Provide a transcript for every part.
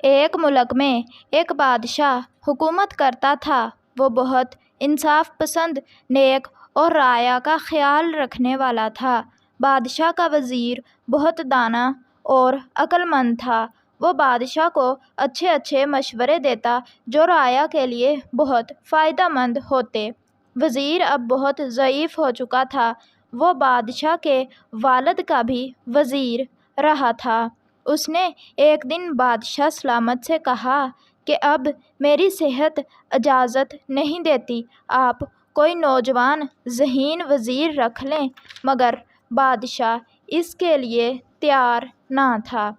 ایک ملک میں ایک بادشاہ حکومت کرتا تھا۔ وہ بہت انصاف پسند، نیک اور رعایا کا خیال رکھنے والا تھا۔ بادشاہ کا وزیر بہت دانا اور عقل مند تھا۔ وہ بادشاہ کو اچھے اچھے مشورے دیتا جو رعایا کے لیے بہت فائدہ مند ہوتے۔ وزیر اب بہت ضعیف ہو چکا تھا۔ وہ بادشاہ کے والد کا بھی وزیر رہا تھا۔ اس نے ایک دن بادشاہ سلامت سے کہا کہ اب میری صحت اجازت نہیں دیتی، آپ کوئی نوجوان ذہین وزیر رکھ لیں، مگر بادشاہ اس کے لیے تیار نہ تھا۔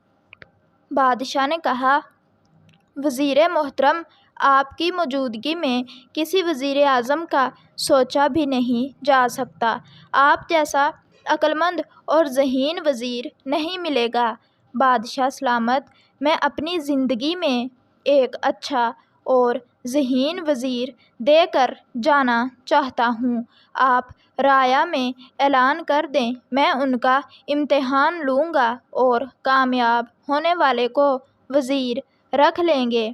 بادشاہ نے کہا، وزیر محترم، آپ کی موجودگی میں کسی وزیر اعظم کا سوچا بھی نہیں جا سکتا۔ آپ جیسا عقل مند اور ذہین وزیر نہیں ملے گا۔ بادشاہ سلامت، میں اپنی زندگی میں ایک اچھا اور ذہین وزیر دے کر جانا چاہتا ہوں۔ آپ رعایا میں اعلان کر دیں، میں ان کا امتحان لوں گا اور کامیاب ہونے والے کو وزیر رکھ لیں گے۔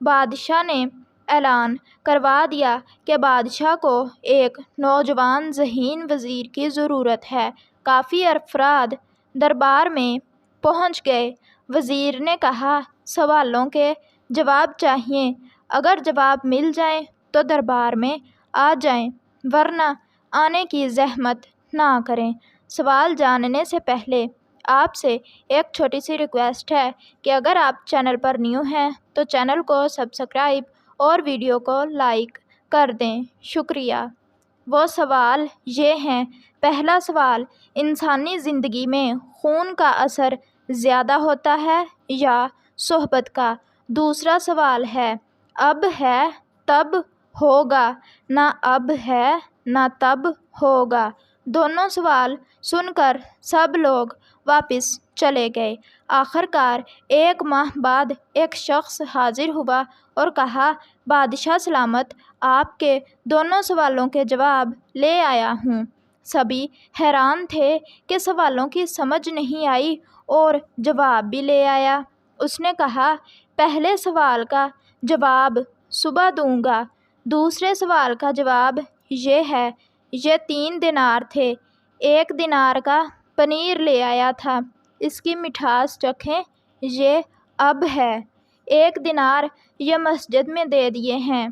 بادشاہ نے اعلان کروا دیا کہ بادشاہ کو ایک نوجوان ذہین وزیر کی ضرورت ہے۔ کافی افراد دربار میں پہنچ گئے۔ وزیر نے کہا، سوالوں کے جواب چاہئیں، اگر جواب مل جائیں تو دربار میں آ جائیں، ورنہ آنے کی زحمت نہ کریں۔ سوال جاننے سے پہلے آپ سے ایک چھوٹی سی ریکویسٹ ہے کہ اگر آپ چینل پر نیو ہیں تو چینل کو سبسکرائب اور ویڈیو کو لائک کر دیں، شکریہ۔ وہ سوال یہ ہیں۔ پہلا سوال، انسانی زندگی میں خون کا اثر زیادہ ہوتا ہے یا صحبت کا؟ دوسرا سوال ہے، اب ہے تب ہوگا، نہ اب ہے نہ تب ہوگا؟ دونوں سوال سن کر سب لوگ واپس چلے گئے۔ آخرکار ایک ماہ بعد ایک شخص حاضر ہوا اور کہا، بادشاہ سلامت، آپ کے دونوں سوالوں کے جواب لے آیا ہوں۔ سبھی حیران تھے کہ سوالوں کی سمجھ نہیں آئی اور جواب بھی لے آیا۔ اس نے کہا، پہلے سوال کا جواب صبح دوں گا۔ دوسرے سوال کا جواب یہ ہے، یہ 3 دینار تھے، 1 دینار کا پنیر لے آیا تھا، اس کی مٹھاس چکھیں، یہ اب ہے۔ 1 دینار یہ مسجد میں دے دیے ہیں،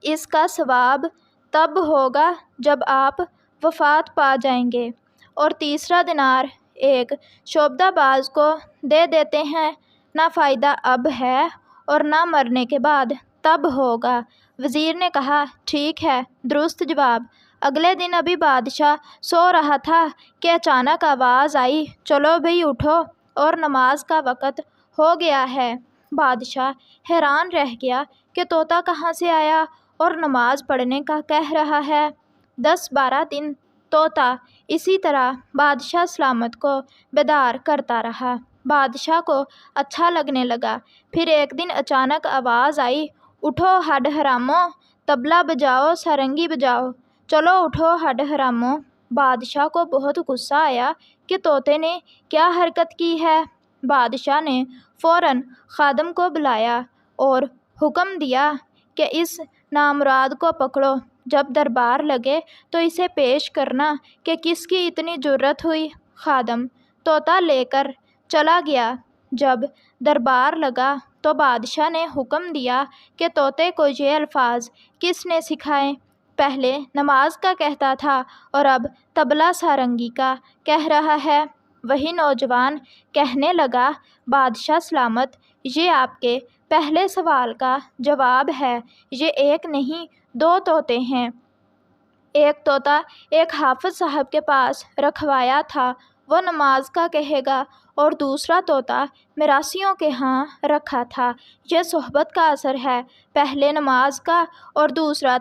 اس کا ثواب تب ہوگا جب آپ وفات پا جائیں گے۔ اور تیسرا دینار ایک شعبدہ باز کو دے دیتے ہیں، نہ فائدہ اب ہے اور نہ مرنے کے بعد تب ہوگا۔ وزیر نے کہا، ٹھیک ہے، درست جواب۔ اگلے دن ابھی بادشاہ سو رہا تھا کہ اچانک آواز آئی، چلو بھئی اٹھو اور نماز کا وقت ہو گیا ہے۔ بادشاہ حیران رہ گیا کہ طوطا کہاں سے آیا اور نماز پڑھنے کا کہہ رہا ہے۔ 10-12 دن طوطا اسی طرح بادشاہ سلامت کو بیدار کرتا رہا۔ بادشاہ کو اچھا لگنے لگا۔ پھر ایک دن اچانک آواز آئی، اٹھو ہڈ حرامو، طبلہ بجاؤ، سارنگی بجاؤ، چلو اٹھو ہڈ حرامو۔ بادشاہ کو بہت غصہ آیا کہ طوطے نے کیا حرکت کی ہے۔ بادشاہ نے فوراً خادم کو بلایا اور حکم دیا کہ اس نامراد کو پکڑو، جب دربار لگے تو اسے پیش کرنا کہ کس کی اتنی جرأت ہوئی۔ خادم طوطا لے کر چلا گیا۔ جب دربار لگا تو بادشاہ نے حکم دیا کہ طوطے کو یہ الفاظ کس نے سکھائے؟ پہلے نماز کا کہتا تھا اور اب طبلہ سارنگی کا کہہ رہا ہے۔ وہی نوجوان کہنے لگا، بادشاہ سلامت، یہ آپ کے پہلے سوال کا جواب ہے۔ یہ ایک نہیں 2 طوطے ہیں۔ ایک طوطا ایک حافظ صاحب کے پاس رکھوایا تھا، وہ نماز کا کہے گا، اور دوسرا طوطا میراثیوں کے ہاں رکھا تھا، یہ صحبت کا اثر ہے۔ پہلے نماز کا اور دوسرا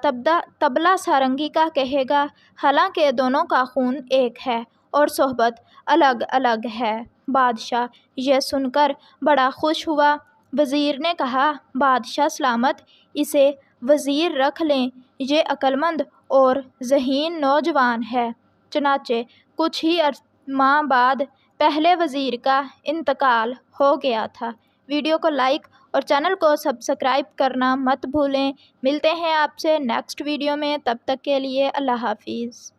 طبلہ سارنگی کا کہے گا، حالانکہ دونوں کا خون ایک ہے اور صحبت الگ الگ ہے۔ بادشاہ یہ سن کر بڑا خوش ہوا۔ وزیر نے کہا، بادشاہ سلامت، اسے وزیر رکھ لیں، یہ عقل مند اور ذہین نوجوان ہے۔ چنانچہ کچھ ہی ماہ بعد پہلے وزیر کا انتقال ہو گیا تھا۔ ویڈیو کو لائک اور چینل کو سبسکرائب کرنا مت بھولیں۔ ملتے ہیں آپ سے نیکسٹ ویڈیو میں، تب تک کے لیے اللہ حافظ۔